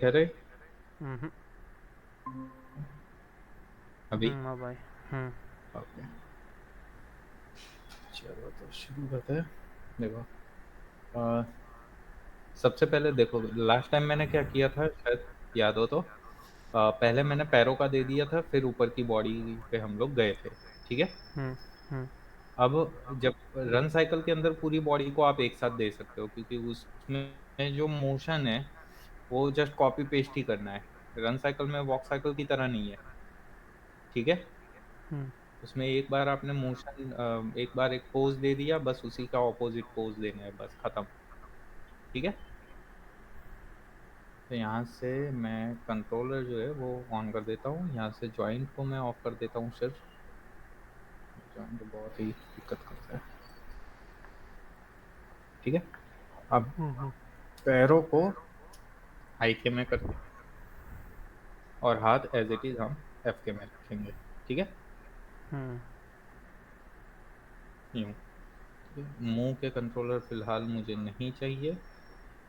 रहे हम्म। अभी? हाँ भाई। हम्म। ओके, चलो तो शुरू करते हैं। देखो, अ, सबसे पहले देखो, लास्ट टाइम मैंने क्या किया था, शायद याद हो तो। पहले मैंने पैरों का दे दिया था, फिर ऊपर की बॉडी पे हम लोग गए थे। ठीक है। हम्म। हम्म। अब जब रन साइकिल के अंदर पूरी बॉडी को आप एक साथ दे सकते हो, क्योंकि उसमें जो मोशन है वो जस्ट कॉपी पेस्ट ही करना है। रन साइकिल में वॉक साइकिल की तरह नहीं है। ठीक है। हम्म। उसमें एक बार आपने मोशन, एक बार एक पोज दे दिया, बस उसी का ऑपोजिट पोज देना है, बस खत्म। ठीक है। तो यहाँ से मैं कंट्रोलर जो है वो ऑन कर देता हूँ, यहाँ से जॉइंट को मैं ऑफ कर देता हूँ सिर्फ। जॉइंट बहुत ही दिक्कत करता है। ठीक है। अब हम्म। पैरों को आई के में करके और हाथ एज इट इज हम एफ के में रखेंगे। ठीक है। हम्म। यूं। ठीक है। मुंह के कंट्रोलर फिलहाल मुझे नहीं चाहिए,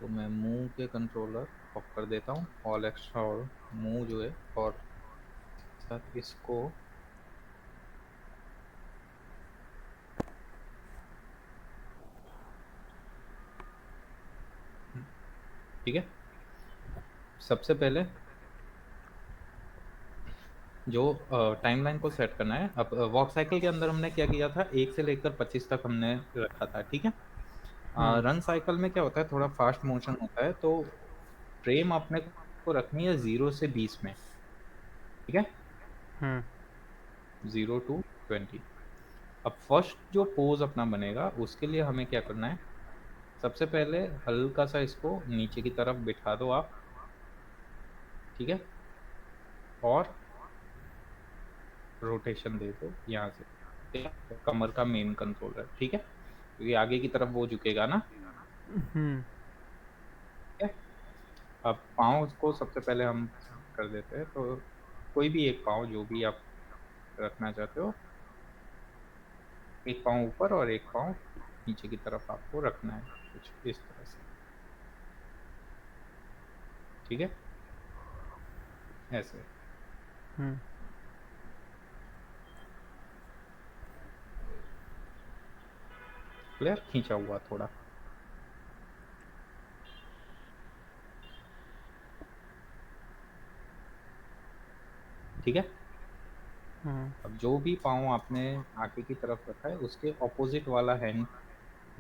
तो मैं मुंह के कंट्रोलर ऑफ कर देता हूँ, ऑल एक्स्ट्रा। और मुंह जो है, और साथ इसको। ठीक है। सबसे पहले जो टाइमलाइन को सेट करना है, अब वॉक साइकिल के अंदर हमने क्या किया था, 1 से लेकर 25 तक हमने रखा था। ठीक है। हम्म। रन साइकिल में क्या होता है, थोड़ा फास्ट मोशन होता है, तो फ्रेम अपने को रखनी है 0 से 20 में। ठीक है। हम्म। 0 to 20। अब फर्स्ट जो पोज अपना बनेगा, उसके लिए हमें क्या करना है, सबसे पहले हल्का सा इसको नीचे की तरफ बिठा दो आप। ठीक है। और रोटेशन दे दो यहाँ से। ठीक है? कमर का मेन कंट्रोलर। ठीक है, क्योंकि आगे की तरफ वो झुकेगा ना। हम्म। ठीक है। अब पाँव को सबसे पहले हम कर देते हैं, तो कोई भी एक पाँव जो भी आप रखना चाहते हो, एक पाँव ऊपर और एक पाँव नीचे की तरफ आपको रखना है, कुछ इस तरह से। ठीक है। ऐसे। हम्म। क्लियर, खींचा हुआ थोड़ा। ठीक है। हम्म। अब जो भी पाँव आपने आगे की तरफ रखा है, उसके ऑपोजिट वाला हैंड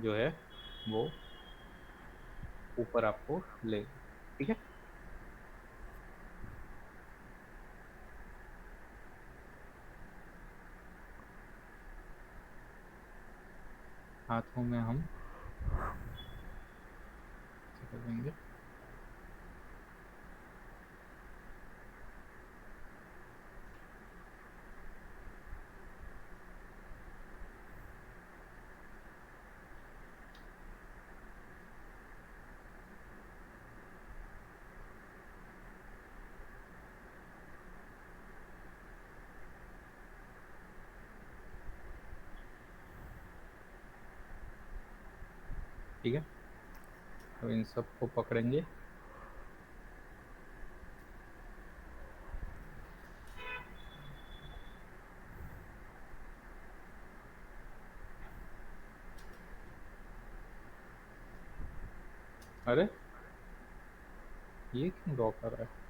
जो है वो ऊपर आपको ले। ठीक है। हाथों में हम ऐसे कर देंगे। ठीक है। अब इन सबको पकड़ेंगे। अरे, ये क्यों ड्रॉ कर रहा है?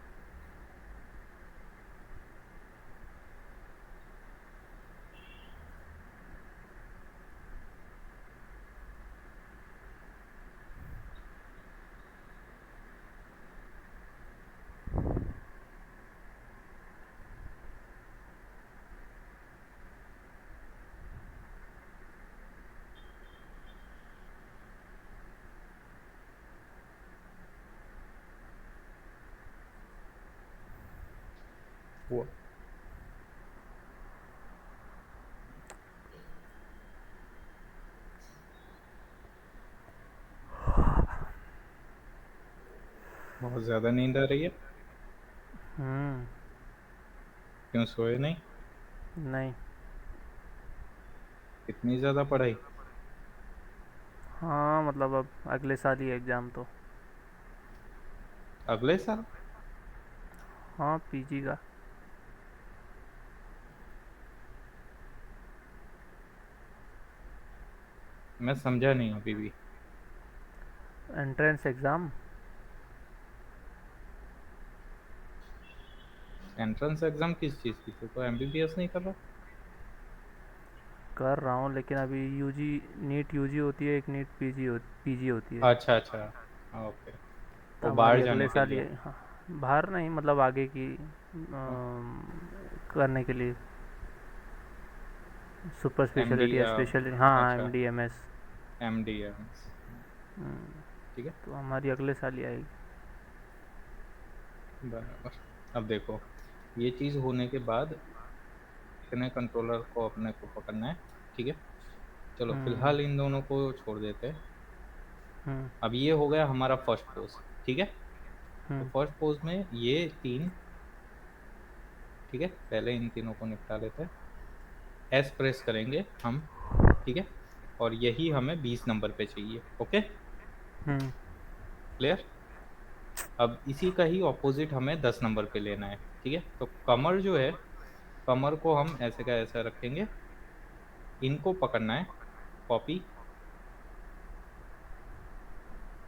वो बहुत ज्यादा नींद आ रही है। हम्म। क्यों सोए नहीं? नहीं। इतनी ज्यादा पढ़ाई? हाँ मतलब अब अगले साल ही एग्ज़ाम तो। अगले साल? हाँ पीजी का। मैं समझा नहीं अभी भी। Entrance exam. एंट्रेंस एग्जाम किस चीज़ की थी? तो एमबीबीएस नहीं कर रहा? कर रहा हूँ लेकिन अभी यूजी, नीट यूजी होती है, एक नीट पीजी होती है। अच्छा अच्छा, ओके। तो वो बाहर हमारी जाने अगले के साल लिए। ये, हाँ, बाहर नहीं मतलब आगे की हाँ, करने के लिए, सुपर एमडी स्पेशलिटी या स्पेशलिटी, हाँ अच्छा, एमडीएमएस। एमडीएस। ठीक है, तो हमारी अगले साल ही आएगी। बराबर। अब देखो, ये चीज़ होने के बाद इतने कंट्रोलर को अपने को पकड़ना है। ठीक है, चलो हम्म। फिलहाल इन दोनों को छोड़ देते हैं। हम्म। अब ये हो गया हमारा फर्स्ट पोज। ठीक है, तो हम्म। फर्स्ट पोज में ये तीन, ठीक है, पहले इन तीनों को निपटा लेते हैं। एस प्रेस करेंगे हम। ठीक है, और यही हमें 20 नंबर पे चाहिए। ओके, हम्म। क्लियर? अब इसी का ही ऑपोजिट हमें 10 नंबर पे लेना है। ठीक है, तो कमर जो है, कमर को हम ऐसे का ऐसा रखेंगे। इनको पकड़ना है, कॉपी,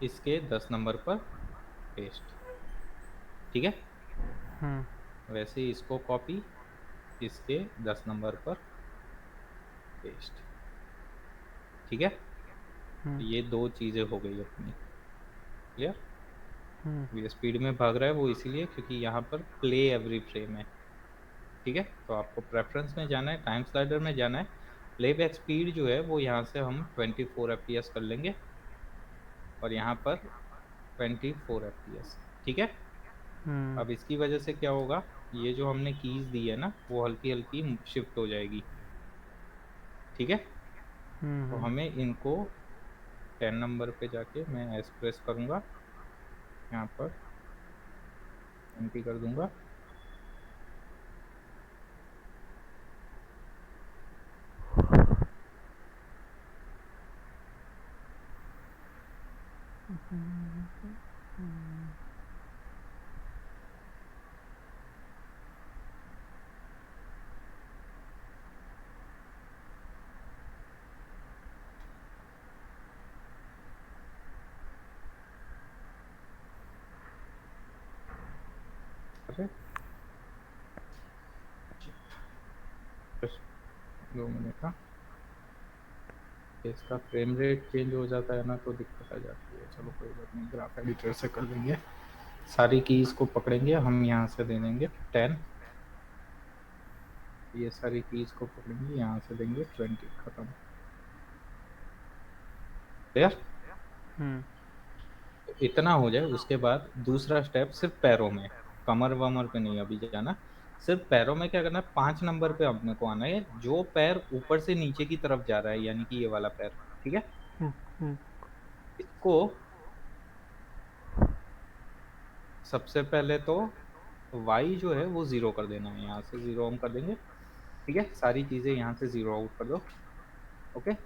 इसके 10 नंबर पर पेस्ट। ठीक है, हम्म। वैसे ही इसको कॉपी, इसके 10 नंबर पर पेस्ट। ठीक है, हम्म। ये दो चीज़ें हो गई अपनी। क्लियर? हम्म। ये स्पीड में भाग रहा है वो इसीलिए क्योंकि यहाँ पर प्ले एवरी फ्रेम है। ठीक है, तो आपको प्रेफरेंस में जाना है, टाइम स्लाइडर में जाना है। प्लेबैक स्पीड जो है वो यहाँ से हम 24 FPS कर लेंगे, और यहाँ पर 24 FPS। ठीक है, हम्म। अब इसकी वजह से क्या होगा, ये जो हमने कीज दी है ना वो हल्की हल्की शिफ्ट हो जाएगी। ठीक है, तो हम्म। हमें इनको 10 नंबर पे जाके मैं एस प्रेस करूंगा, यहाँ पर एंट्री कर दूंगा। अरे, बस 2 मिनट का, इसका फ्रेम रेट चेंज हो जाता है ना तो दिक्कत आ जाती है। चलो कोई बात नहीं, ग्राफ एडिटर से कर लेंगे। सारी कीज को पकड़ेंगे हम, यहाँ से दे देंगे 10। ये सारी कीज को पकड़ेंगे, यहाँ से देंगे 20। खत्म। क्लियर? हम्म। तो इतना हो जाए उसके बाद दूसरा स्टेप सिर्फ पैरों में, कमर वमर पे नहीं अभी जाना। सिर्फ पैरों में क्या करना है, 5 नंबर पे अपने को आना है, जो पैर ऊपर से नीचे की तरफ जा रहा है, यानी कि ये वाला पैर। ठीक है, हम्म। इसको सबसे पहले तो y जो है वो 0 कर देना है, यहाँ से 0 हम कर देंगे। ठीक है, सारी चीजें यहाँ से 0 आउट कर दो। ओके,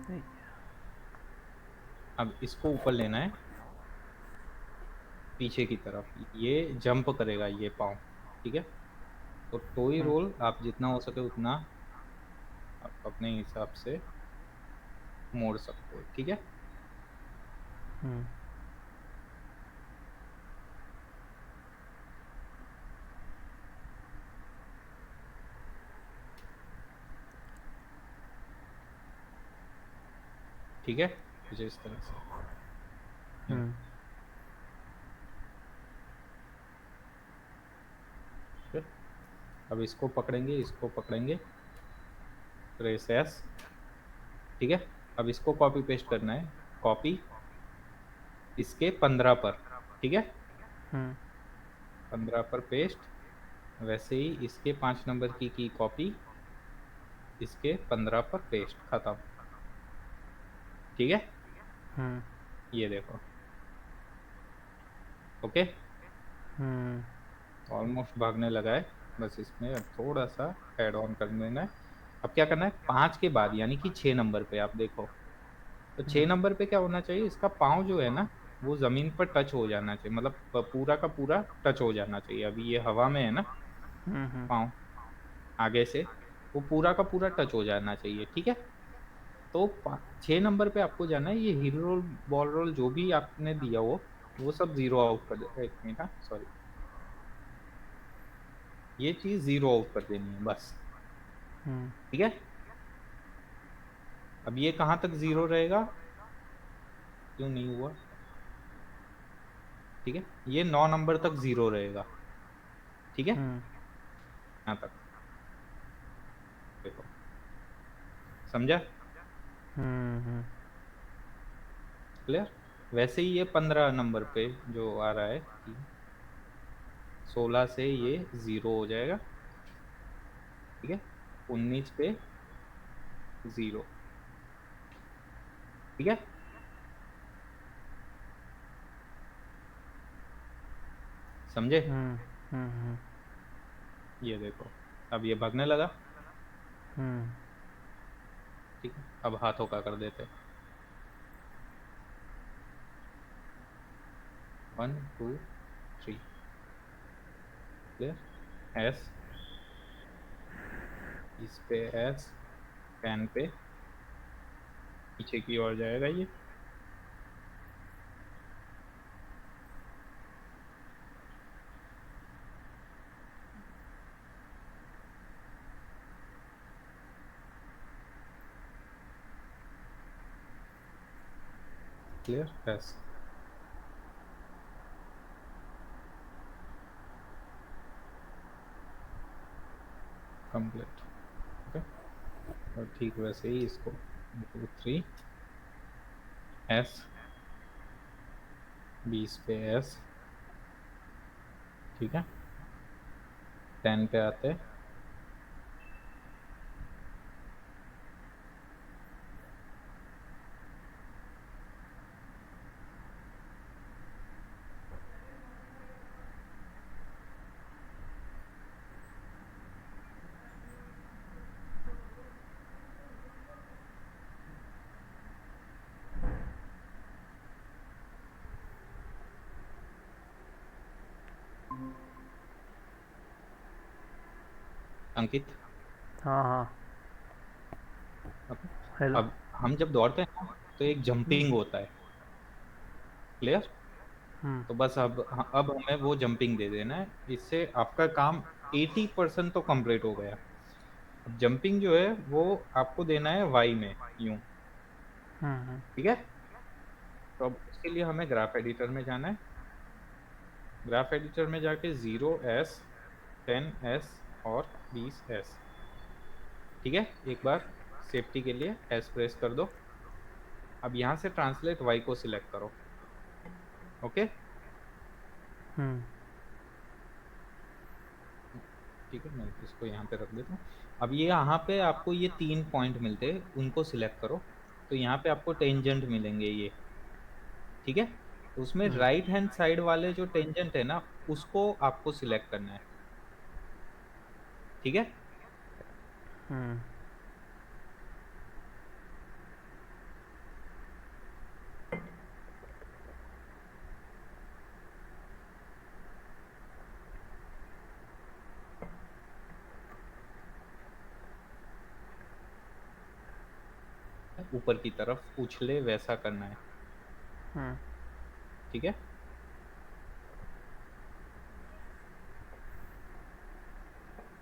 नहीं। अब इसको ऊपर लेना है, पीछे की तरफ ये जंप करेगा ये पाँव। ठीक है, तो टोई हम्म। रोल आप जितना हो सके उतना आप अपने हिसाब से मोड़ सकते हो। ठीक है, हम्म। ठीक है, कुछ इस तरह से। हम्म। ठीक है, अब इसको पकड़ेंगे, इसको पकड़ेंगे, प्रेस एस। ठीक है, अब इसको कॉपी पेस्ट करना है, कॉपी, इसके 15 पर। ठीक है, हम्म। 15 पर पेस्ट। वैसे ही इसके 5 नंबर की कॉपी, इसके 15 पर पेस्ट। खत्म। ठीक है, हम्म। ये देखो। ओके, हम्म ऑलमोस्ट भागने लगा है। बस इसमें अब थोड़ा सा ऐड ऑन कर देना है। अब क्या करना है, 5 के बाद यानी कि 6 नंबर पे आप देखो, तो 6 नंबर पे क्या होना चाहिए, इसका पाँव जो है ना वो जमीन पर टच हो जाना चाहिए, मतलब पूरा का पूरा टच हो जाना चाहिए। अभी ये हवा में है ना हम्म। पाँव, आगे से वो पूरा का पूरा टच हो जाना चाहिए, ठीक है। तो 6 नंबर पे आपको जाना है, ये हीरो रोल बॉल रोल जो भी आपने दिया वो सब जीरो आउट कर दे, एक मिनट, सॉरी, ये चीज जीरो आउट कर देनी है बस, हम्म ठीक है। अब ये कहाँ तक जीरो रहेगा, क्यों नहीं हुआ, ठीक है, ये 9 नंबर तक जीरो रहेगा, ठीक है, हम्म यहाँ तक, देखो, समझा, हम्म। क्लियर। वैसे ही ये 15 नंबर पे जो आ रहा है कि 16 से ये जीरो हो जाएगा, ठीक है, 19 पे जीरो, ठीक है, समझे। हम्म हम्म ये देखो, अब ये भागने लगा, हम्म। ठीक है, अब हाथों का कर देते, 1 2 3, क्लियर, एस, इस पे एस, पेन पे पीछे की ओर जाएगा ये, क्लियर, एस, कंप्लीट, ओके। और ठीक वैसे ही इसको 2 3, एस, 20 पे एस, ठीक है, 10 पे आते, अंकित, हाँ हाँ। ओके। हेलो। अब हम जब दौड़ते हैं ना तो एक हम्म जंपिंग होता है, क्लियर। हम्म तो बस अब हमें वो जंपिंग दे देना है, इससे आपका काम 80% तो कंप्लीट हो गया। अब जंपिंग जो है वो आपको देना है वाई में, यूं, हम्म। ठीक है। तो अब उसके लिए हमें ग्राफ एडिटर में जाना है, ग्राफ एडिटर में जाके 0s, 10s और 20s, ठीक है। एक बार सेफ्टी के लिए एस प्रेस कर दो। अब यहाँ से ट्रांसलेट वाई को सिलेक्ट करो, ओके, हम्म ठीक है। मैं इसको यहाँ पे रख देता हूँ। अब ये यहाँ पे आपको ये 3 पॉइंट मिलते हैं, उनको सिलेक्ट करो। तो यहाँ पे आपको टेंजेंट मिलेंगे ये, ठीक है। तो उसमें हम्म राइट हैंड साइड वाले जो टेंजेंट है ना उसको आपको सिलेक्ट करना है, ठीक है। हम्म। ऊपर की तरफ उछले वैसा करना है, हम्म। ठीक है।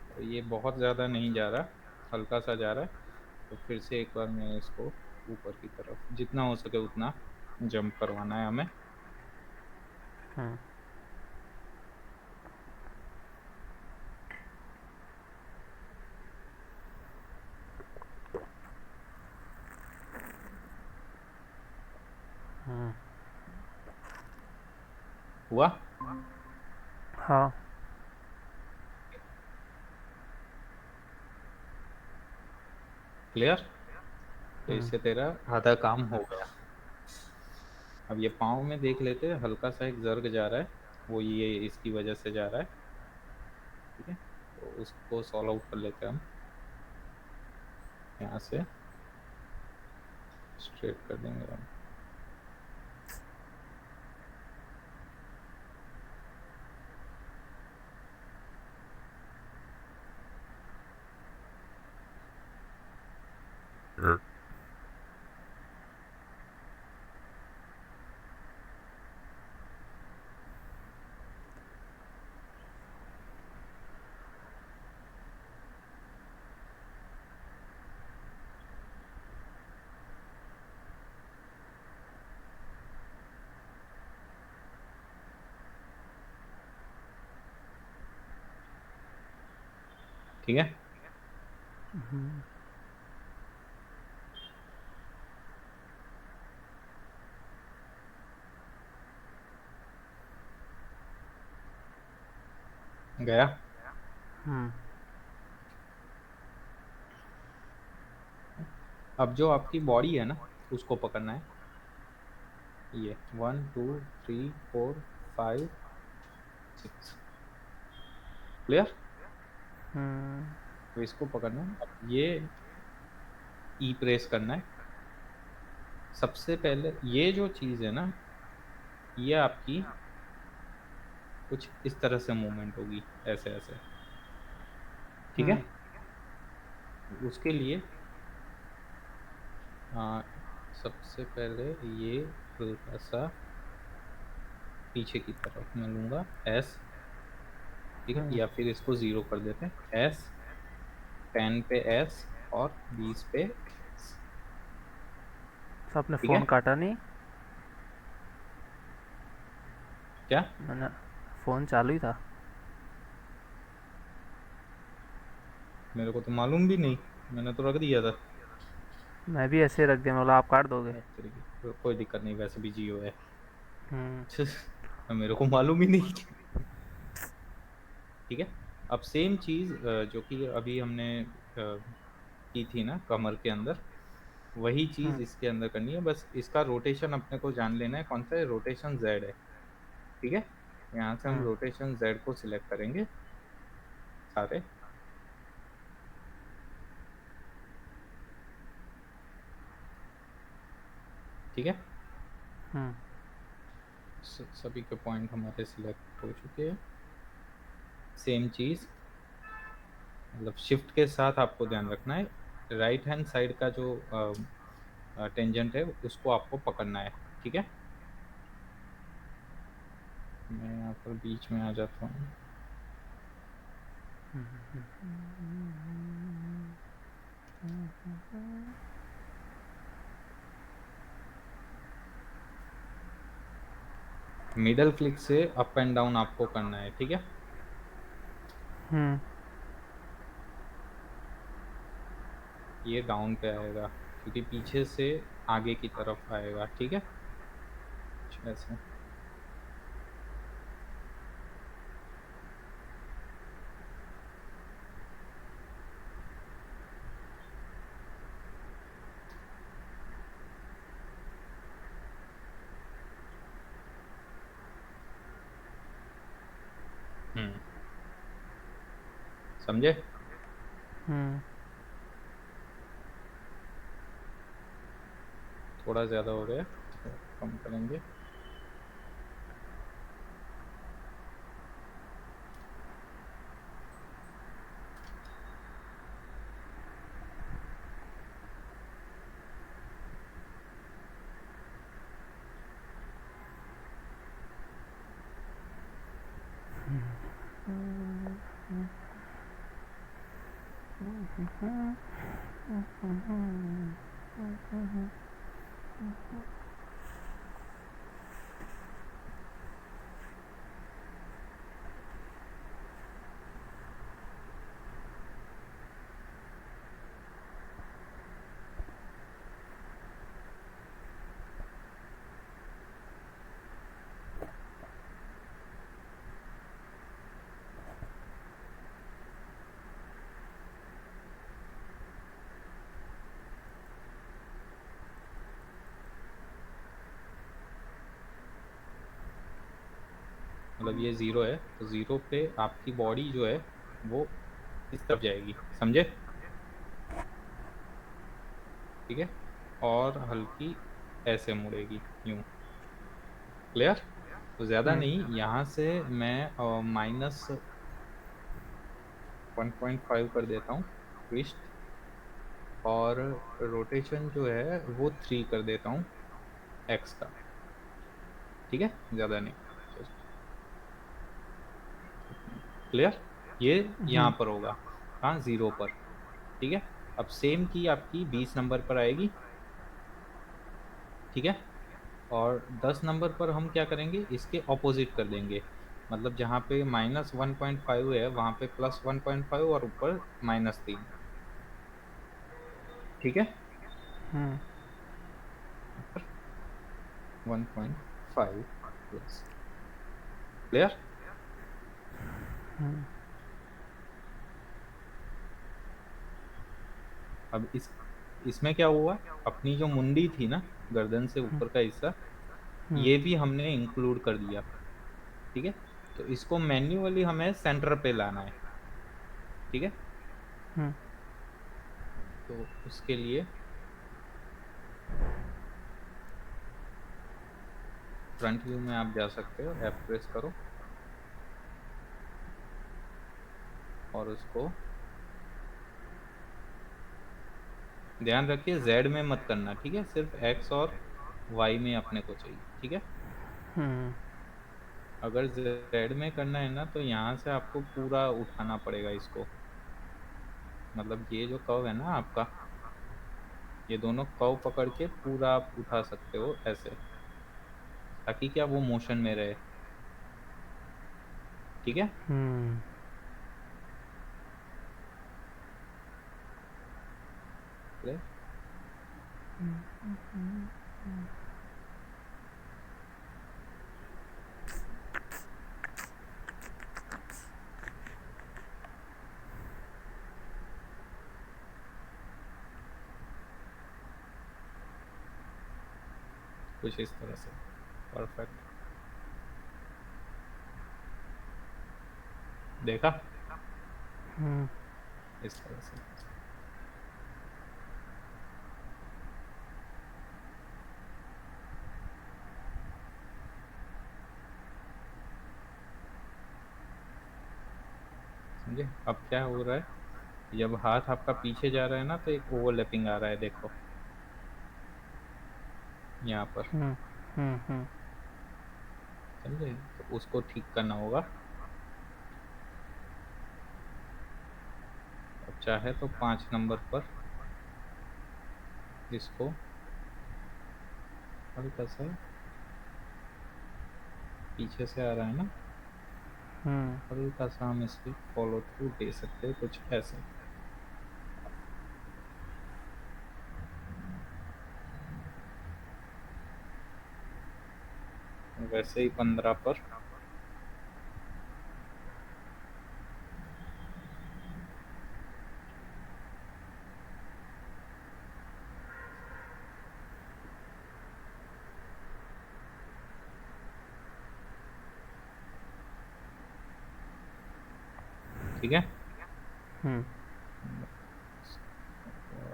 तो ये बहुत ज़्यादा नहीं जा रहा, हल्का सा जा रहा है। तो फिर से एक बार मैं इसको ऊपर की तरफ जितना हो सके उतना जंप करवाना है हमें। हम्म हम्म। हुआ, हाँ। क्लियर। तो हम्म इससे तेरा आधा काम हो गया। अब ये पाँव में देख लेते हैं, हल्का सा एक जर्ग जा रहा है, वो ये इसकी वजह से जा रहा है, ठीक है। तो उसको सॉल्व आउट कर लेते हैं हम, यहाँ से स्ट्रेट कर देंगे हम। ठीक है, गया। अब जो आपकी बॉडी है ना, उसको पकड़ना है। ये 1 2 3 4 5 6, क्लियर। तो इसको पकड़ना है। अब ये ई प्रेस करना है। सबसे पहले ये जो चीज है ना, ये आपकी कुछ इस तरह से मूवमेंट होगी, ऐसे ऐसे, ठीक है। उसके लिए आ, सबसे पहले ये हल्का सा पीछे की तरफ मैं लूंगा, एस, ठीक है। या फिर इसको 0 कर देते हैं, एस, 10 पे एस और 20 पे एस, तो आपने ठीक है। फ़ोन काटा नहीं? क्या? मैंने फ़ोन चालू ही था। मेरे को तो मालूम भी नहीं, मैंने तो रख दिया था। मैं भी ऐसे रख दिया, मतलब आप काट दोगे? तो कोई दिक्कत नहीं, वैसे भी जियो है। हम्म। मेरे को मालूम ही नहीं। ठीक है। अब सेम चीज जो कि अभी हमने की थी ना कमर के अंदर, वही चीज इसके अंदर करनी है। बस इसका रोटेशन अपने को जान लेना है, कौन सा है, रोटेशन जेड है, ठीक है। यहाँ से हम रोटेशन जेड को सिलेक्ट करेंगे सारे, ठीक है। सभी के पॉइंट हमारे सिलेक्ट हो चुके हैं। सेम चीज, मतलब शिफ्ट के साथ आपको ध्यान रखना है, राइट हैंड साइड का जो टेंजेंट है उसको आपको पकड़ना है, ठीक है। मैं यहाँ पर बीच में आ जाता हूँ। मिडल क्लिक से अप एंड डाउन आपको करना है, ठीक है। ये डाउन पे आएगा क्योंकि पीछे से आगे की तरफ आएगा, ठीक है, कुछ ऐसे। समझे? थोड़ा ज्यादा हो गया तो कम करेंगे। मतलब ये 0 है, तो 0 पे आपकी बॉडी जो है वो इस तरफ जाएगी, समझे? ठीक है, और हल्की ऐसे मुड़ेगी यूं। क्लियर? तो ज़्यादा हम्म नहीं, यहाँ से मैं -1.5 कर देता हूँ ट्विस्ट, और रोटेशन जो है वो 3 कर देता हूँ एक्स का। ठीक है, ज़्यादा नहीं, जस्ट। क्लियर? ये यहाँ हम्म पर होगा, कहाँ, 0 पर। ठीक है, अब सेम की आपकी 20 नंबर पर आएगी। ठीक है, और 10 नंबर पर हम क्या करेंगे, इसके ऑपोजिट कर देंगे। मतलब जहाँ पे -1.5 है वहाँ पे +1.5 और ऊपर -3। ठीक है, हम्म 1.5 प्लस। क्लियर? हम्म अब इसमें क्या हुआ, अपनी जो मुंडी थी ना, गर्दन से ऊपर का हिस्सा, हम्म ये भी हमने इंक्लूड कर दिया। ठीक है, तो इसको मैन्युअली हमें सेंटर पे लाना है। ठीक है, हम्म तो उसके लिए फ्रंट व्यू में आप जा सकते हो, F प्रेस करो और उसको ध्यान रखिए Z में मत करना। ठीक है, सिर्फ X और Y में अपने को चाहिए। ठीक है, हम्म अगर Z में करना है ना तो यहाँ से आपको पूरा उठाना पड़ेगा इसको। मतलब ये जो कर्व है ना आपका, ये दोनों कर्व पकड़ के पूरा आप उठा सकते हो ऐसे, ताकि क्या वो मोशन में रहे। ठीक है, हम्म clear? कुछ इस तरह से, परफेक्ट। देखा, हम्म इस तरह से। समझे? अब क्या हो रहा है, जब हाथ आपका पीछे जा रहा है ना तो एक ओवरलैपिंग आ रहा है, देखो यहाँ पर। हम्म हम्म समझे? तो उसको ठीक करना होगा। अब चाहे तो 5 नंबर पर इसको हल्का सा, पीछे से आ रहा है ना, हम्म हल्का सा हम इस पे फॉलो थ्रू दे सकते हैं, कुछ ऐसे। वैसे ही 15 पर। ठीक है, हम्म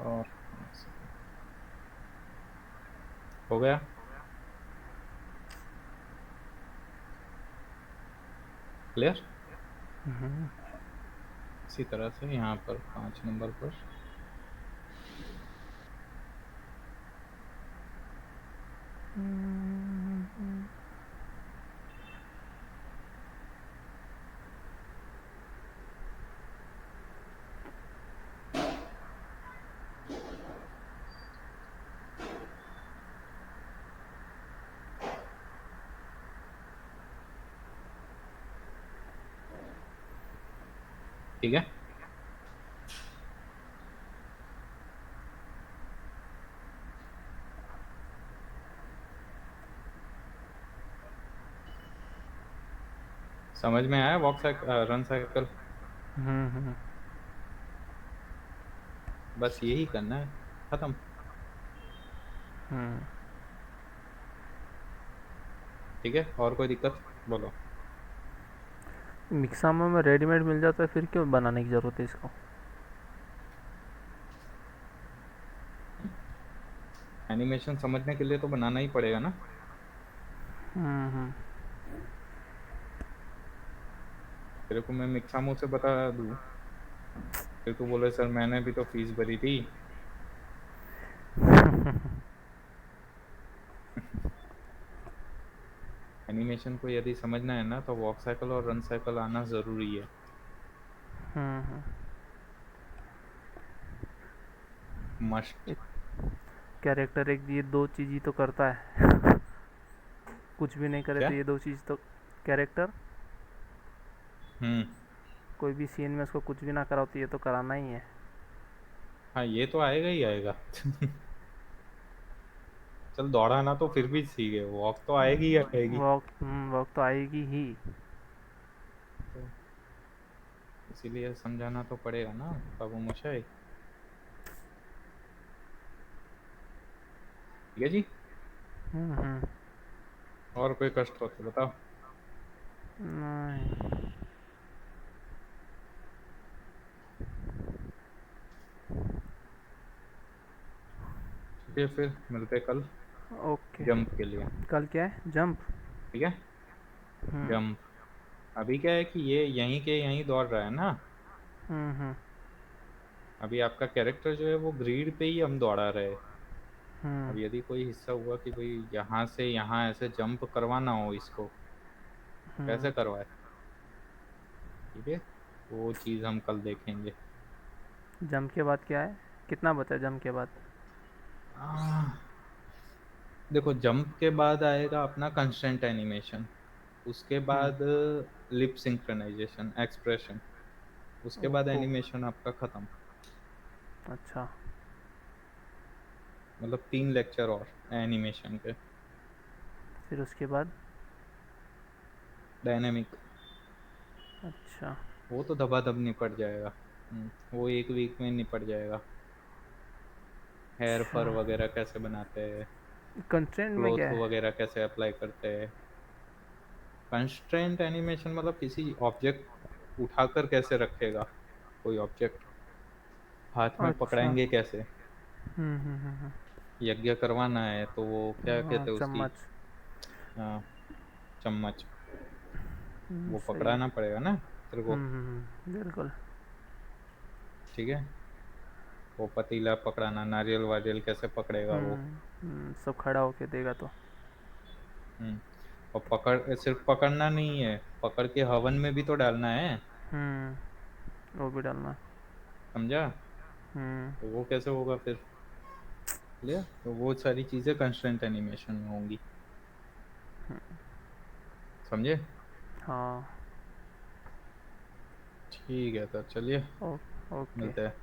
और हो गया। क्लियर? हम्म इसी तरह से यहाँ पर 5 नंबर पर। ठीक है, समझ में आया? वॉक साइकिल, रन साइकिल, हम्म बस यही करना है, खत्म। हम्म ठीक है, और कोई दिक्कत बोलो। मिक्सामा में रेडीमेड मिल जाता है, फिर क्यों बनाने की ज़रूरत है इसको? एनिमेशन समझने के लिए तो बनाना ही पड़ेगा ना। हम्म। तेरे को मैं मिक्सामो से बता दूं, फिर तू बोले सर मैंने भी तो फीस भरी थी। एनिमेशन को यदि समझना है ना तो वॉक साइकिल और रन साइकिल आना जरूरी है। हम्म। मस्ट। एक कैरेक्टर एक ये दो चीज़ ही तो करता है। कुछ भी नहीं करे क्या? तो ये दो चीज़ तो। कैरेक्टर हम्म। कोई भी सीन में उसको कुछ भी ना कराओ तो ये तो कराना ही है। हाँ ये तो आएगा ही आएगा। चल दौड़ाना तो फिर भी सीख है, वॉक तो आएगी ही आएगी। वॉक तो आएगी ही। तो इसीलिए समझाना तो पड़ेगा ना बाबू मोशाई। ठीक है जी। हम्म। और कोई कष्ट हो तो बताओ। नहीं। ठीक है फिर मिलते हैं कल ओके। जंप के लिए। कल क्या है, जंप? ठीक है। हम्म। जंप। अभी क्या है कि ये यहीं के यहीं दौड़ रहा है ना। हम्म। अभी आपका कैरेक्टर जो है वो ग्रिड पे ही हम दौड़ा रहे हैं। हम्म। अब यदि कोई हिस्सा हुआ कि भाई यहाँ से यहाँ ऐसे जंप करवाना हो इसको, कैसे हम्म। करवाए। ठीक है। वो चीज़ हम कल देखेंगे। जंप के बाद क्या है? कितना बचा जंप के बाद? आह, देखो जंप के बाद आएगा अपना कंस्ट्रेंट एनिमेशन, उसके हम्म। बाद लिप सिंक्रोनाइजेशन एक्सप्रेशन, उसके बाद ओहो। एनिमेशन आपका खत्म। अच्छा। मतलब 3 लेक्चर और एनिमेशन के। फिर उसके बाद? डायनेमिक। अच्छा। वो तो दबादब निपट जाएगा। वो एक वीक में निपट जाएगा। हेयर अच्छा। फर वगैरह कैसे बनाते हैं, कंस्ट्रेंट में क्या क्लोथ है? वगैरह कैसे अप्लाई करते हैं। कंस्ट्रेंट एनिमेशन मतलब किसी ऑब्जेक्ट उठाकर कैसे रखेगा, कोई ऑब्जेक्ट हाथ में अच्छा। पकड़ाएंगे कैसे। हम्म। यज्ञ करवाना है तो वो क्या हाँ, कहते हैं उसकी, चम्मच। अ, चम्मच, वो सही है। पकड़ाना पड़ेगा ना तेरे को। बिल्कुल। ठीक है। वो पतीला पकड़ाना, नारियल वारियल कैसे पकड़ेगा वो। सब खड़ा होके देगा तो। हम्म। और पकड़ सिर्फ पकड़ना नहीं है, पकड़ के हवन में भी तो डालना है। वो भी डालना। समझा। हम्म। तो वो कैसे होगा फिर। क्लियर, तो वो सारी चीजें कंस्ट्रेंट एनिमेशन में होंगी। समझे। हाँ। ठीक है तो चलिए ओ, ओके। मिलते हैं।